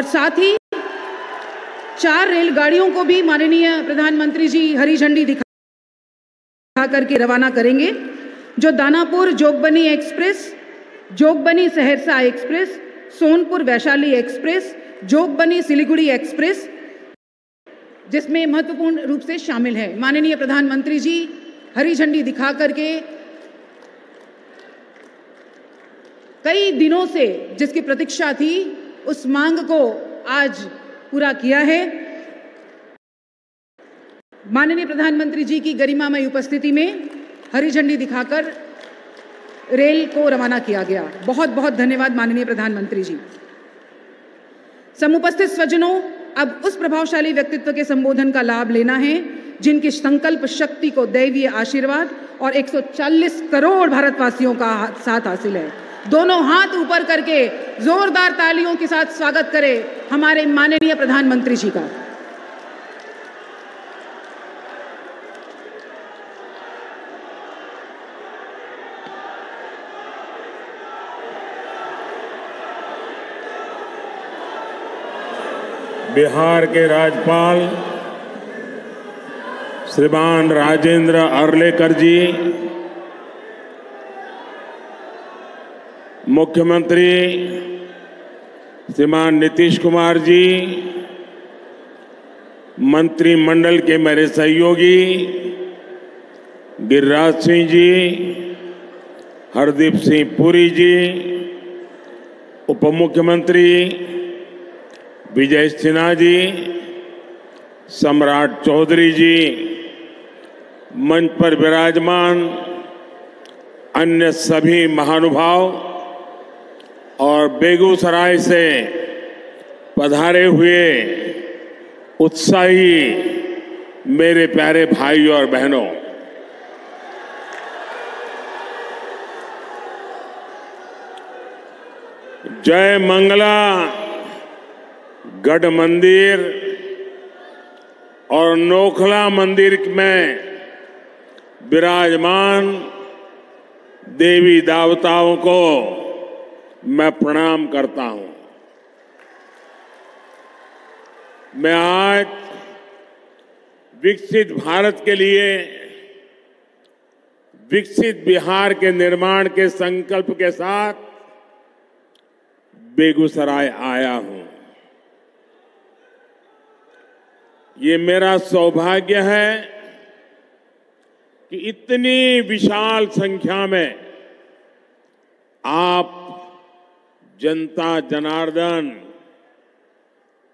और साथ ही 4 रेलगाड़ियों को भी माननीय प्रधानमंत्री जी हरी झंडी दिखा करके रवाना करेंगे, जो Danapur Jogbani express, Jogbani Saharsa express, Sonpur Vaishali express, Jogbani Siliguri express, जिसमें महत्वपूर्ण रूप से शामिल है। माननीय प्रधानमंत्री जी हरी झंडी दिखा करके कई दिनों से जिसकी प्रतीक्षा थी, उस मांग को आज पूरा किया है। माननीय प्रधानमंत्री जी की गरिमामय उपस्थिति में हरी झंडी दिखाकर रेल को रवाना किया गया। बहुत बहुत धन्यवाद माननीय प्रधानमंत्री जी। समुपस्थित स्वजनों, अब उस प्रभावशाली व्यक्तित्व के संबोधन का लाभ लेना है जिनकी संकल्प शक्ति को दैवीय आशीर्वाद और 140 करोड़ भारतवासियों का साथ हासिल है। दोनों हाथ ऊपर करके जोरदार तालियों के साथ स्वागत करें हमारे माननीय प्रधानमंत्री जी का। बिहार के राज्यपाल श्रीमान राजेंद्र अर्लेकर जी, मुख्यमंत्री श्रीमान नीतीश कुमार जी, मंत्रिमंडल के मेरे सहयोगी गिरिराज सिंह जी, हरदीप सिंह पुरी जी, उप मुख्यमंत्री विजय सिन्हा जी, सम्राट चौधरी जी, मंच पर विराजमान अन्य सभी महानुभाव और बेगूसराय से पधारे हुए उत्साही मेरे प्यारे भाइयों और बहनों, जय मंगला गढ़ मंदिर और नोखला मंदिर में विराजमान देवी देवताओं को मैं प्रणाम करता हूं। मैं आज विकसित भारत के लिए विकसित बिहार के निर्माण के संकल्प के साथ बेगूसराय आया हूं। ये मेरा सौभाग्य है कि इतनी विशाल संख्या में आप जनता जनार्दन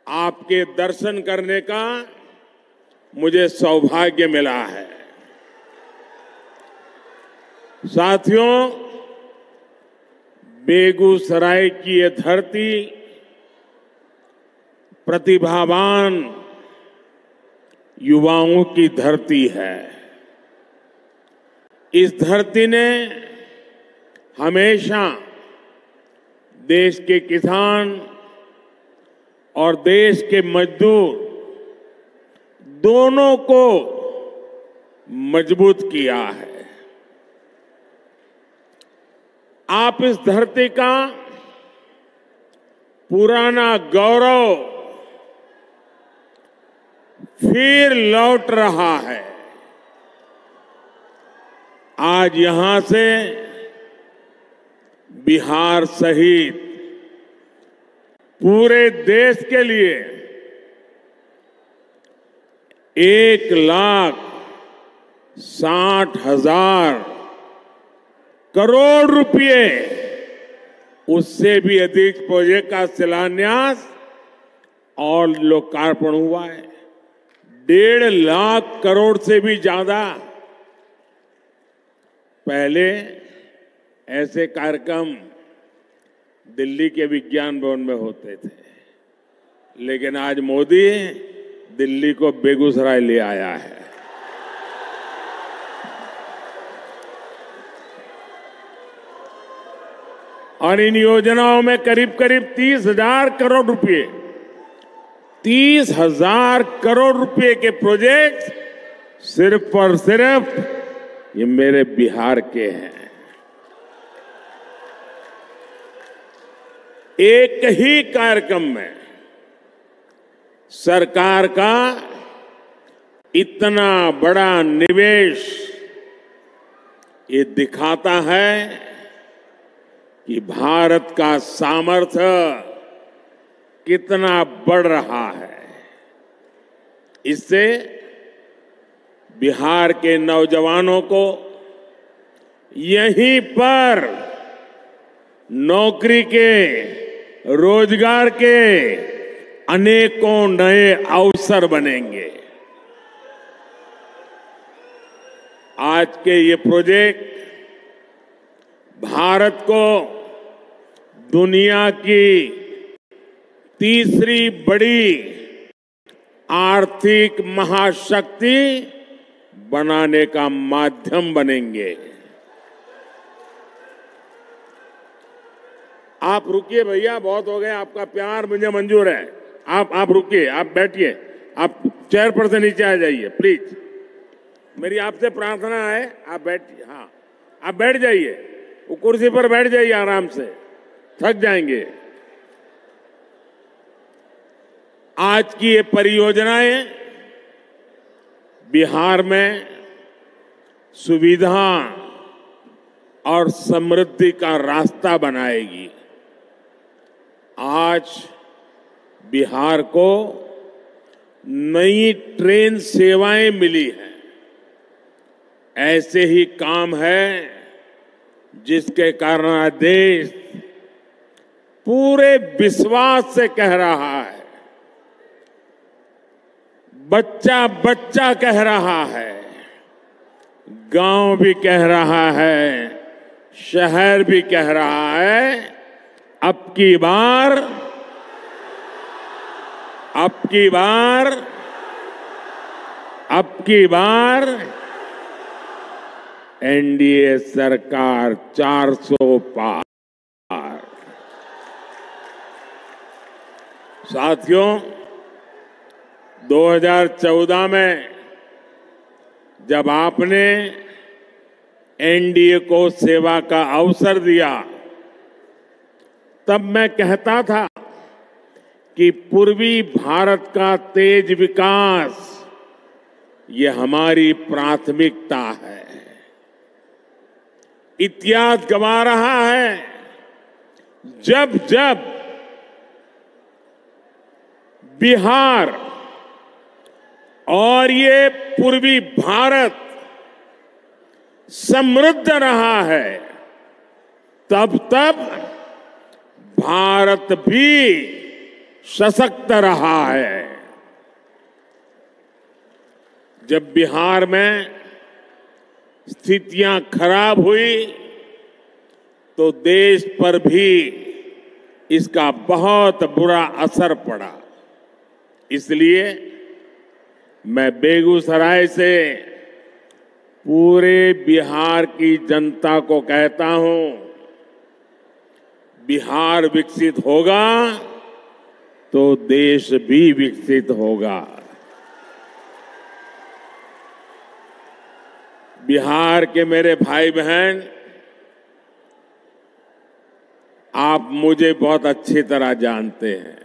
आपके दर्शन करने का मुझे सौभाग्य मिला है। साथियों, बेगूसराय की ये धरती प्रतिभावान युवाओं की धरती है। इस धरती ने हमेशा देश के किसान और देश के मजदूर दोनों को मजबूत किया है। आप इस धरती का पुराना गौरव फिर लौट रहा है। आज यहां से बिहार सहित पूरे देश के लिए 1,60,000 करोड़ रुपए, उससे भी अधिक प्रोजेक्ट का शिलान्यास और लोकार्पण हुआ है। 1.5 लाख करोड़ से भी ज्यादा। पहले ऐसे कार्यक्रम दिल्ली के विज्ञान भवन में होते थे, लेकिन आज मोदी दिल्ली को बेगूसराय ले आया है। और इन योजनाओं में करीब करीब 30,000 करोड़ रुपए, 30,000 करोड़ रुपए के प्रोजेक्ट सिर्फ और सिर्फ ये मेरे बिहार के हैं। एक ही कार्यक्रम में सरकार का इतना बड़ा निवेश ये दिखाता है कि भारत का सामर्थ्य कितना बढ़ रहा है। इससे बिहार के नौजवानों को यहीं पर नौकरी के, रोजगार के अनेकों नए अवसर बनेंगे। आज के ये प्रोजेक्ट भारत को दुनिया की तीसरी बड़ी आर्थिक महाशक्ति बनाने का माध्यम बनेंगे। आप रुकिए भैया, बहुत हो गए, आपका प्यार मुझे मंजूर है। आप रुकिए, आप बैठिए, आप चेयर पर से नीचे आ जाइए प्लीज। मेरी आपसे प्रार्थना है, आप बैठिए। हाँ, आप बैठ जाइए, वो कुर्सी पर बैठ जाइए आराम से, थक जाएंगे। आज की ये परियोजनाएं बिहार में सुविधा और समृद्धि का रास्ता बनाएगी। आज बिहार को नई ट्रेन सेवाएं मिली हैं। ऐसे ही काम है जिसके कारण देश पूरे विश्वास से कह रहा है, बच्चा बच्चा कह रहा है, गांव भी कह रहा है, शहर भी कह रहा है, अब की बार एनडीए सरकार 400 पार। साथियों, 2014 में जब आपने एनडीए को सेवा का अवसर दिया, तब मैं कहता था कि पूर्वी भारत का तेज विकास ये हमारी प्राथमिकता है। इतिहास गवा रहा है, जब जब बिहार और ये पूर्वी भारत समृद्ध रहा है, तब तब भारत भी सशक्त रहा है। जब बिहार में स्थितियां खराब हुई तो देश पर भी इसका बहुत बुरा असर पड़ा। इसलिए मैं बेगूसराय से पूरे बिहार की जनता को कहता हूं, बिहार विकसित होगा तो देश भी विकसित होगा। बिहार के मेरे भाई बहन, आप मुझे बहुत अच्छी तरह जानते हैं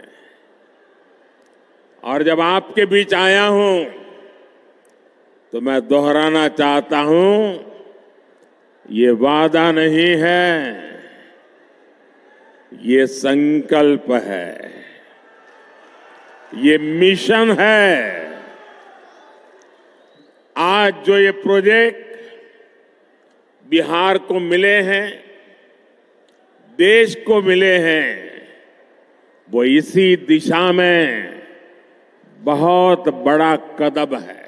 और जब आपके बीच आया हूं तो मैं दोहराना चाहता हूं, ये वादा नहीं है, ये संकल्प है, ये मिशन है। आज जो ये प्रोजेक्ट बिहार को मिले हैं, देश को मिले हैं, वो इसी दिशा में बहुत बड़ा कदम है।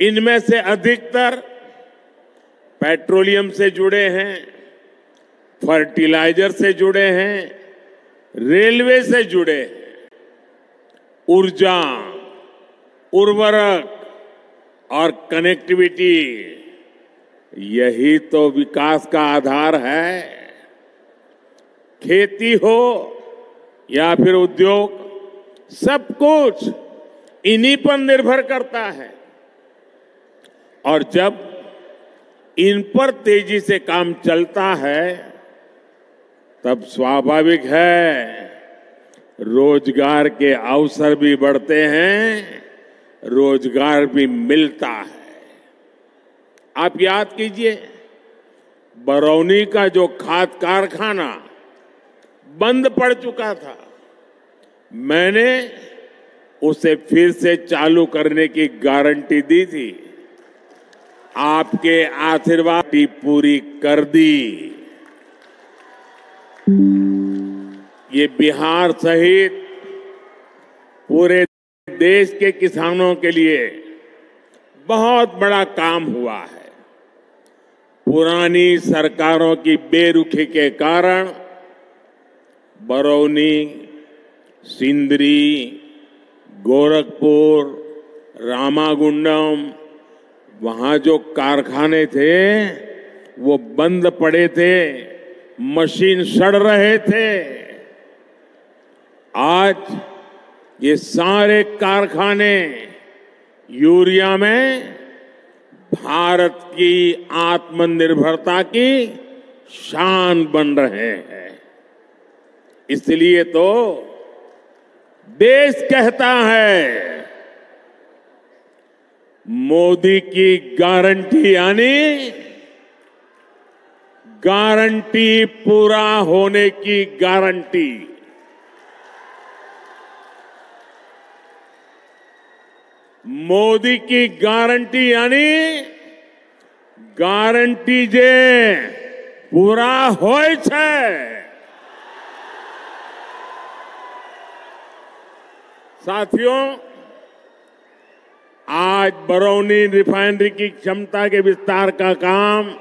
इनमें से अधिकतर पेट्रोलियम से जुड़े हैं, फर्टिलाइजर से जुड़े हैं, रेलवे से जुड़े हैं, ऊर्जा, उर्वरक और कनेक्टिविटी, यही तो विकास का आधार है। खेती हो या फिर उद्योग, सब कुछ इन्हीं पर निर्भर करता है। और जब इन पर तेजी से काम चलता है, तब स्वाभाविक है रोजगार के अवसर भी बढ़ते हैं, रोजगार भी मिलता है। आप याद कीजिए, बरौनी का जो खाद कारखाना बंद पड़ चुका था, मैंने उसे फिर से चालू करने की गारंटी दी थी। आपके आशीर्वाद की पूरी कर दी। ये बिहार सहित पूरे देश के किसानों के लिए बहुत बड़ा काम हुआ है। पुरानी सरकारों की बेरुखी के कारण बरौनी, सिंदरी, गोरखपुर, रामागुंडम, वहां जो कारखाने थे वो बंद पड़े थे, मशीन सड़ रहे थे। आज ये सारे कारखाने यूरिया में भारत की आत्मनिर्भरता की शान बन रहे हैं। इसलिए तो देश कहता है, मोदी की गारंटी यानी गारंटी पूरा होने की गारंटी। मोदी की गारंटी यानी गारंटी जे पूरा होय छे। साथियों, आज बरौनी रिफाइनरी की क्षमता के विस्तार का काम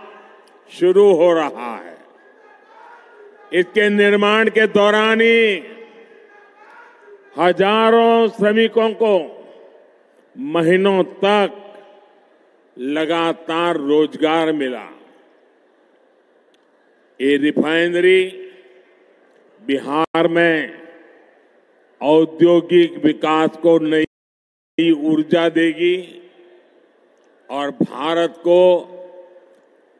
शुरू हो रहा है। इसके निर्माण के दौरान ही हजारों श्रमिकों को महीनों तक लगातार रोजगार मिला। ये रिफाइनरी बिहार में औद्योगिक विकास को नई ऊर्जा देगी और भारत को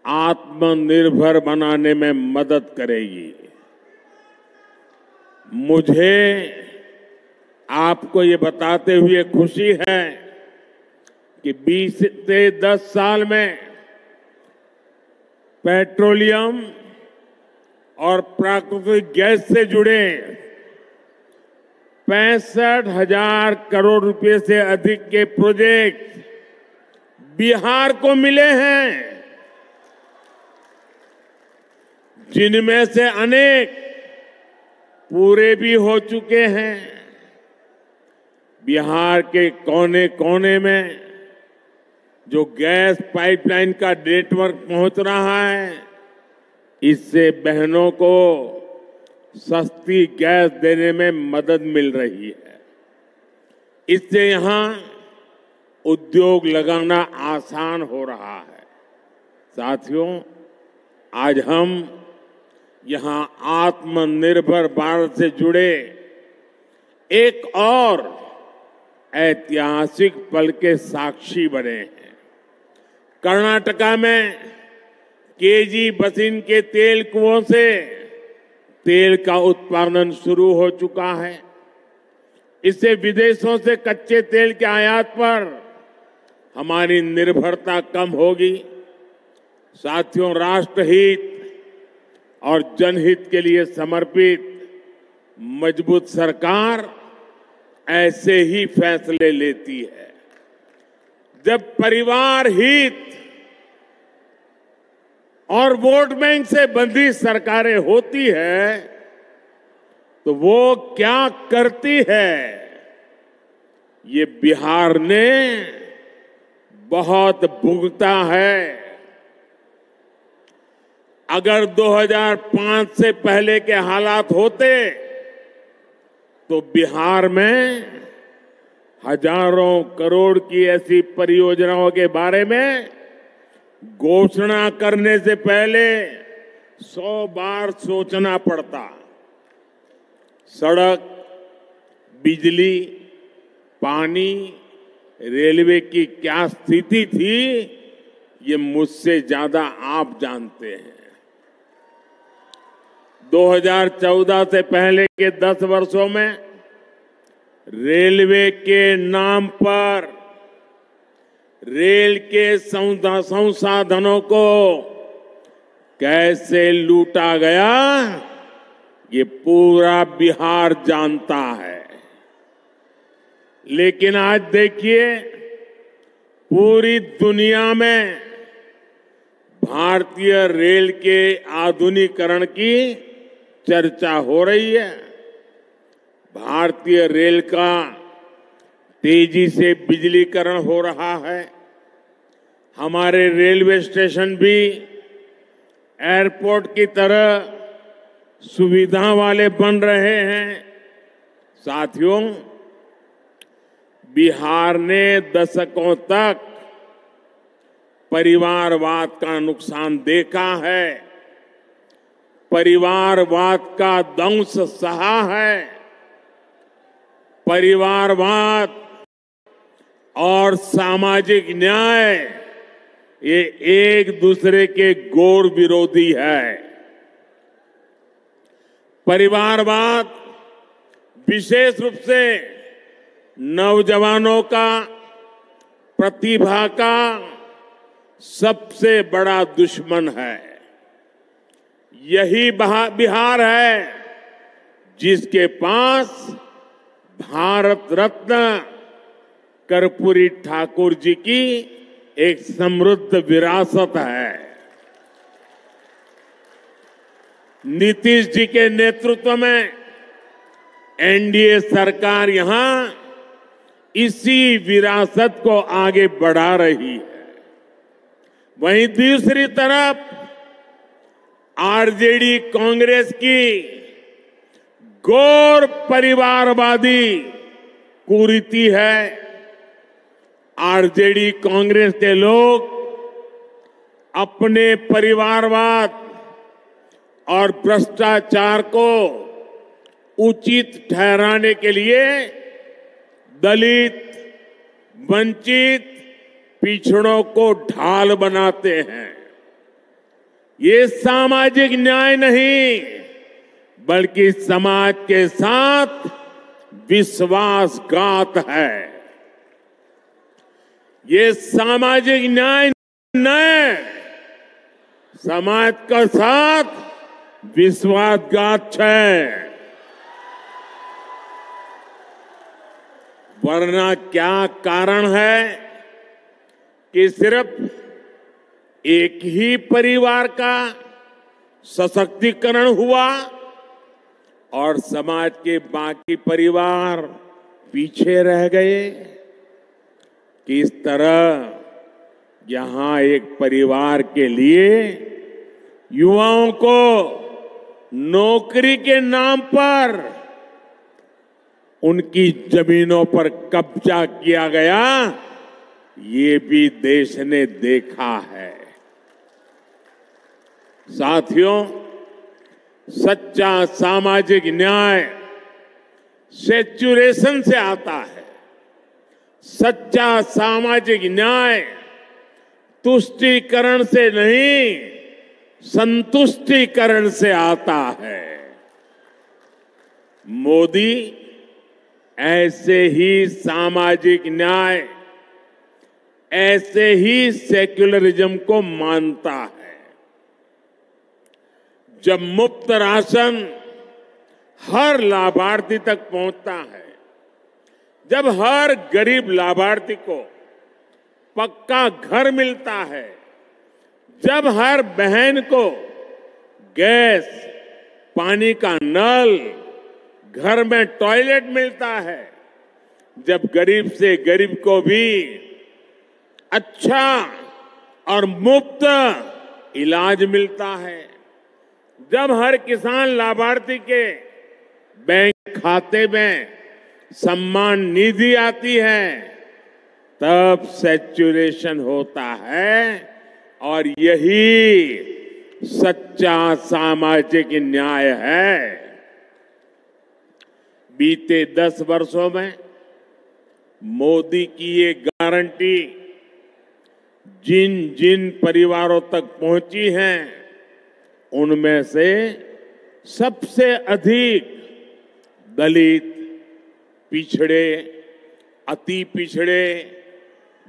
आत्मनिर्भर बनाने में मदद करेगी। मुझे आपको ये बताते हुए खुशी है कि 20 से 10 साल में पेट्रोलियम और प्राकृतिक गैस से जुड़े 65,000 करोड़ रुपए से अधिक के प्रोजेक्ट बिहार को मिले हैं, जिनमें से अनेक पूरे भी हो चुके हैं। बिहार के कोने कोने में जो गैस पाइपलाइन का नेटवर्क पहुंच रहा है, इससे बहनों को सस्ती गैस देने में मदद मिल रही है। इससे यहां उद्योग लगाना आसान हो रहा है। साथियों, आज हम यहां आत्मनिर्भर भारत से जुड़े एक और ऐतिहासिक पल के साक्षी बने हैं। कर्नाटका में केजी बसिन के तेल कुओं से तेल का उत्पादन शुरू हो चुका है। इससे विदेशों से कच्चे तेल के आयात पर हमारी निर्भरता कम होगी। साथियों, राष्ट्रहित और जनहित के लिए समर्पित मजबूत सरकार ऐसे ही फैसले लेती है। जब परिवार हित और वोट बैंक से बंधी सरकारें होती है तो वो क्या करती है, ये बिहार ने बहुत भुगता है। अगर 2005 से पहले के हालात होते तो बिहार में हजारों करोड़ की ऐसी परियोजनाओं के बारे में घोषणा करने से पहले 100 बार सोचना पड़ता। सड़क, बिजली, पानी, रेलवे की क्या स्थिति थी, ये मुझसे ज्यादा आप जानते हैं। 2014 से पहले के 10 वर्षों में रेलवे के नाम पर रेल के संसाधनों को कैसे लूटा गया, ये पूरा बिहार जानता है। लेकिन आज देखिए, पूरी दुनिया में भारतीय रेल के आधुनिकीकरण की चर्चा हो रही है। भारतीय रेल का तेजी से बिजलीकरण हो रहा है। हमारे रेलवे स्टेशन भी एयरपोर्ट की तरह सुविधा वाले बन रहे हैं। साथियों, बिहार ने दशकों तक परिवारवाद का नुकसान देखा है, परिवारवाद का दंश सहा है। परिवारवाद और सामाजिक न्याय ये एक दूसरे के घोर विरोधी है। परिवारवाद विशेष रूप से नौजवानों का प्रतिभा का सबसे बड़ा दुश्मन है। यही बिहार है जिसके पास भारत रत्न कर्पूरी ठाकुर जी की एक समृद्ध विरासत है। नीतीश जी के नेतृत्व में एनडीए सरकार यहां इसी विरासत को आगे बढ़ा रही है। वहीं दूसरी तरफ आरजेडी कांग्रेस की घोर परिवारवादी कुरीति है। आरजेडी कांग्रेस के लोग अपने परिवारवाद और भ्रष्टाचार को उचित ठहराने के लिए दलित, वंचित, पिछड़ों को ढाल बनाते हैं। ये सामाजिक न्याय नहीं, बल्कि समाज के साथ विश्वासघात है। ये सामाजिक न्याय नहीं, समाज का साथ विश्वासघात है। वरना क्या कारण है कि सिर्फ एक ही परिवार का सशक्तिकरण हुआ और समाज के बाकी परिवार पीछे रह गए? किस तरह यहां एक परिवार के लिए युवाओं को नौकरी के नाम पर उनकी जमीनों पर कब्जा किया गया, ये भी देश ने देखा है। साथियों, सच्चा सामाजिक न्याय सेचुरेशन से आता है। सच्चा सामाजिक न्याय तुष्टीकरण से नहीं, संतुष्टीकरण से आता है। मोदी ऐसे ही सामाजिक न्याय, ऐसे ही सेक्युलरिज्म को मानता है। जब मुफ्त राशन हर लाभार्थी तक पहुंचता है, जब हर गरीब लाभार्थी को पक्का घर मिलता है, जब हर बहन को गैस, पानी का नल, घर में टॉयलेट मिलता है, जब गरीब से गरीब को भी अच्छा और मुफ्त इलाज मिलता है, जब हर किसान लाभार्थी के बैंक खाते में सम्मान निधि आती है, तब सैचुरेशन होता है। और यही सच्चा सामाजिक न्याय है। बीते 10 वर्षों में मोदी की ये गारंटी जिन जिन परिवारों तक पहुंची है, उनमें से सबसे अधिक दलित, पिछड़े, अति पिछड़े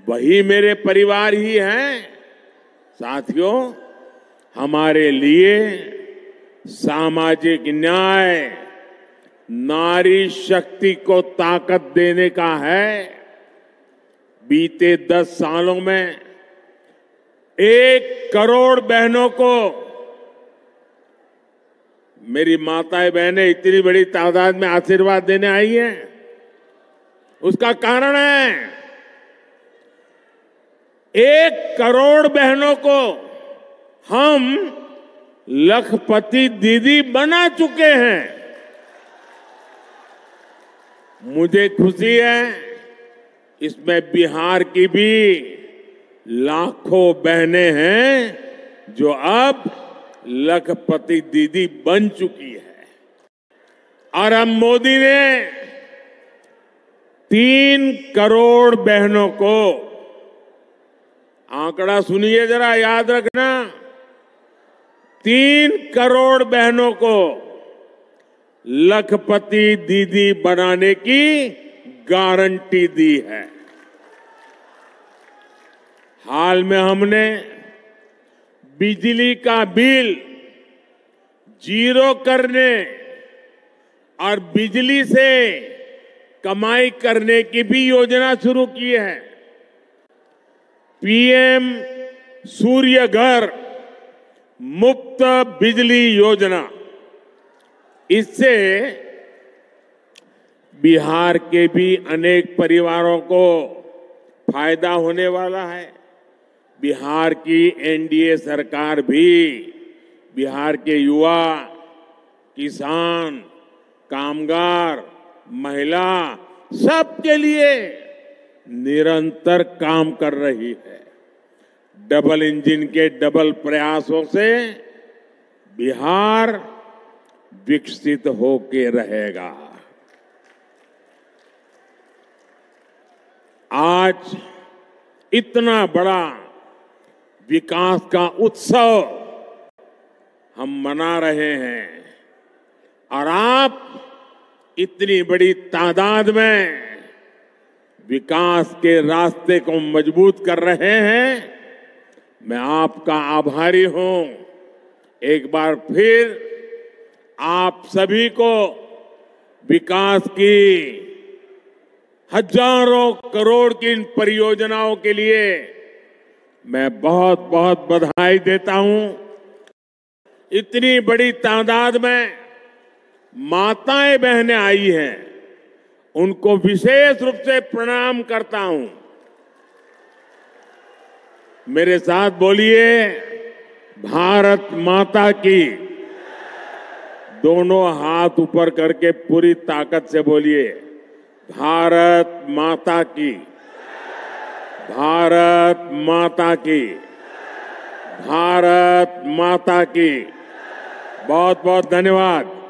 वही मेरे परिवार ही हैं। साथियों, हमारे लिए सामाजिक न्याय नारी शक्ति को ताकत देने का है। बीते 10 सालों में 1 करोड़ बहनों को, मेरी माताएं बहनें इतनी बड़ी तादाद में आशीर्वाद देने आई हैं, उसका कारण है 1 करोड़ बहनों को हम लखपति दीदी बना चुके हैं। मुझे खुशी है इसमें बिहार की भी लाखों बहनें हैं जो अब लखपति दीदी बन चुकी है। और अब मोदी ने 3 करोड़ बहनों को, आंकड़ा सुनिए जरा, याद रखना, 3 करोड़ बहनों को लखपति दीदी बनाने की गारंटी दी है। हाल में हमने बिजली का बिल 0 करने और बिजली से कमाई करने की भी योजना शुरू की है। पीएम सूर्य घर मुफ्त बिजली योजना, इससे बिहार के भी अनेक परिवारों को फायदा होने वाला है। बिहार की एनडीए सरकार भी बिहार के युवा, किसान, कामगार, महिला सबके लिए निरंतर काम कर रही है। डबल इंजन के डबल प्रयासों से बिहार विकसित होके रहेगा। आज इतना बड़ा विकास का उत्सव हम मना रहे हैं और आप इतनी बड़ी तादाद में विकास के रास्ते को मजबूत कर रहे हैं। मैं आपका आभारी हूं। एक बार फिर आप सभी को विकास की हजारों करोड़ की इन परियोजनाओं के लिए मैं बहुत बहुत बधाई देता हूं। इतनी बड़ी तादाद में माताएं बहनें आई हैं, उनको विशेष रूप से प्रणाम करता हूं। मेरे साथ बोलिए, भारत माता की। दोनों हाथ ऊपर करके पूरी ताकत से बोलिए, भारत माता की, भारत माता की, भारत माता की। बहुत बहुत धन्यवाद।